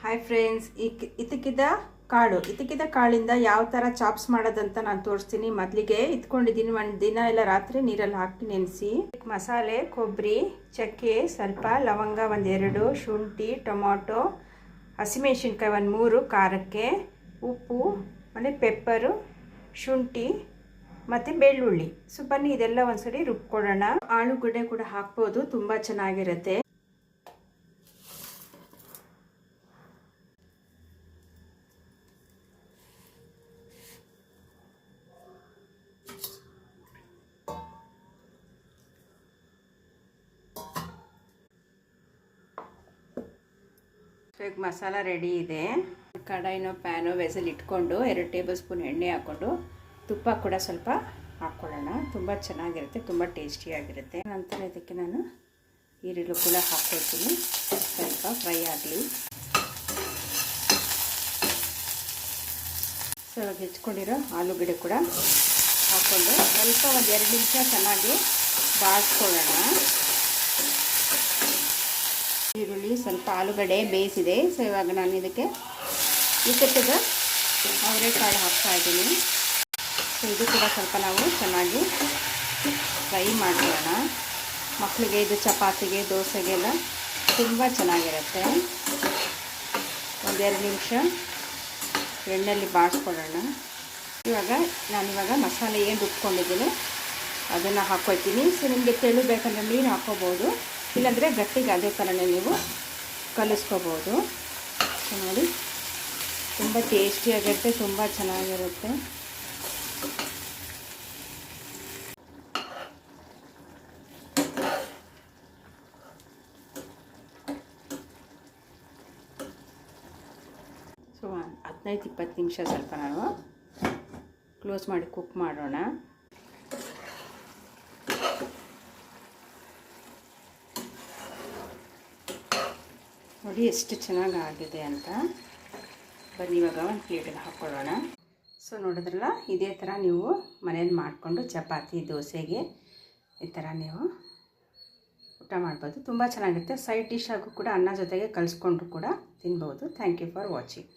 Hi friends, ಇದ್ದಕ್ಕಿದ್ದ ಕಾಳಿಂದ ಯಾವ ಥರ ಚಾಪ್ಸ್ ಮಾಡೋದಂತ ನಾನು ತೋರಿಸ್ತೀನಿ. ಮೊದಲಿಗೆ ಇಟ್ಕೊಂಡಿದ್ದೀನಿ. ಒಂದು ದಿನ ಎಲ್ಲ ರಾತ್ರಿ ನೀರಲ್ಲಿ ಹಾಕಿ ನೆನೆಸಿ ಮಸಾಲೆ, ಕೊಬ್ಬರಿ, ಚಕ್ಕೆ, ಸ್ವಲ್ಪ ಲವಂಗ, ಒಂದೆರಡು, ಶುಂಠಿ, ಟೊಮೊಟೊ, ಹಸಿಮೆಣಸಿನ್ಕಾಯಿ ಒಂದು 3, ಖಾರಕ್ಕೆ ಉಪ್ಪು, ಮತ್ತು ಪೆಪ್ಪರು, ಶುಂಠಿ ಮತ್ತು ಬೆಳ್ಳುಳ್ಳಿ. ಸೊ ಬನ್ನಿ ಇದೆಲ್ಲ ಒಂದ್ಸರಿ ರುಬ್ಕೊಳ್ಳೋಣ. ಆಲೂಗಡ್ಡೆ ಕೂಡ ಹಾಕ್ಬೋದು, ತುಂಬ ಚೆನ್ನಾಗಿರುತ್ತೆ. ಈಗ ಮಸಾಲ ರೆಡಿ ಇದೆ. ಕಡಾಯಿನೋ ಪ್ಯಾನೋ ವೆಸಲ್ ಇಟ್ಕೊಂಡು 2 ಟೇಬಲ್ ಸ್ಪೂನ್ ಎಣ್ಣೆ ಹಾಕ್ಕೊಂಡು ತುಪ್ಪ ಕೂಡ ಸ್ವಲ್ಪ ಹಾಕ್ಕೊಳ್ಳೋಣ. ತುಂಬ ಚೆನ್ನಾಗಿರುತ್ತೆ, ತುಂಬ ಟೇಸ್ಟಿಯಾಗಿರುತ್ತೆ. ನಂತರ ಇದಕ್ಕೆ ನಾನು ಈರುಳ್ಳಿ ಕೂಡ ಹಾಕ್ಕೊಳ್ತೀನಿ. ಸ್ವಲ್ಪ ಫ್ರೈ ಆಗಲಿ. ಸ್ವಲ್ಪ ಹೆಚ್ಕೊಂಡಿರೋ ಆಲೂಗಡ್ಡೆ ಕೂಡ ಹಾಕ್ಕೊಂಡು ಸ್ವಲ್ಪ ಒಂದು 2 ನಿಮಿಷ ಚೆನ್ನಾಗಿ ಬಾಡಿಸ್ಕೊಳ್ಳೋಣ. ಈರುಳ್ಳಿ ಸ್ವಲ್ಪ ಆಲೂಗಡ್ಡೆ ಬೇಯಿಸಿದೆ. ಸೊ ಇವಾಗ ನಾನು ಇದಕ್ಕೆ ಇಕ್ಕಟ್ಟಿಗೆ ಅವರೆಕಾಳು ಹಾಕ್ತಾ ಇದ್ದೀನಿ. ಸೊ ಇದು ಕೂಡ ಸ್ವಲ್ಪ ನಾವು ಚೆನ್ನಾಗಿ ಫ್ರೈ ಮಾಡ್ಕೊಳ್ಳೋಣ. ಮಕ್ಕಳಿಗೆ ಇದು ಚಪಾತಿಗೆ, ದೋಸೆಗೆಲ್ಲ ತುಂಬ ಚೆನ್ನಾಗಿರುತ್ತೆ. 1-2 ನಿಮಿಷ ಎಣ್ಣೆಯಲ್ಲಿ ಬಾಡಿಸ್ಕೊಳ್ಳೋಣ. ನಾನಿವಾಗ ಮಸಾಲೆ ಏನು ರುಬ್ಕೊಂಡಿದ್ದೀನಿ ಅದನ್ನು ಹಾಕ್ಕೊಳ್ತೀನಿ. ಸೊ ನಿಮಗೆ ತೆಳು ಬೇಕಂದ್ರೆ ನೀರು ಹಾಕ್ಕೋಬೋದು, ಇಲ್ಲಾಂದರೆ ಗಟ್ಟಿಗೆ ಅದೇ ಥರನೇ ನೀವು ಕಲಿಸ್ಕೋಬೋದು. ನೋಡಿ, ತುಂಬ ಟೇಸ್ಟಿಯಾಗಿರುತ್ತೆ, ತುಂಬ ಚೆನ್ನಾಗಿರುತ್ತೆ. ಸೊ 15-20 ನಿಮಿಷ ಸ್ವಲ್ಪ ನಾವು ಕ್ಲೋಸ್ ಮಾಡಿ ಕುಕ್ ಮಾಡೋಣ. ನೋಡಿ ಎಷ್ಟು ಚೆನ್ನಾಗಿ ಆಗಿದೆ ಅಂತ. ಬನ್ನಿ ಇವಾಗ ಒಂದು ಪ್ಲೇಟಿಗೆ ಹಾಕ್ಕೊಳ್ಳೋಣ. ಸೊ ನೋಡಿದ್ರಲ್ಲ, ಇದೇ ಥರ ನೀವು ಮನೇಲಿ ಮಾಡಿಕೊಂಡು ಚಪಾತಿ, ದೋಸೆಗೆ ಈ ಥರ ನೀವು ಊಟ ಮಾಡ್ಬೋದು. ತುಂಬ ಚೆನ್ನಾಗಿರುತ್ತೆ. ಸೈಡ್ ಡಿಶ್ ಆಗು ಕೂಡ ಅನ್ನ ಜೊತೆಗೆ ಕಲಿಸ್ಕೊಂಡ್ರು ಕೂಡ ತಿನ್ಬೋದು. Thank you for watching.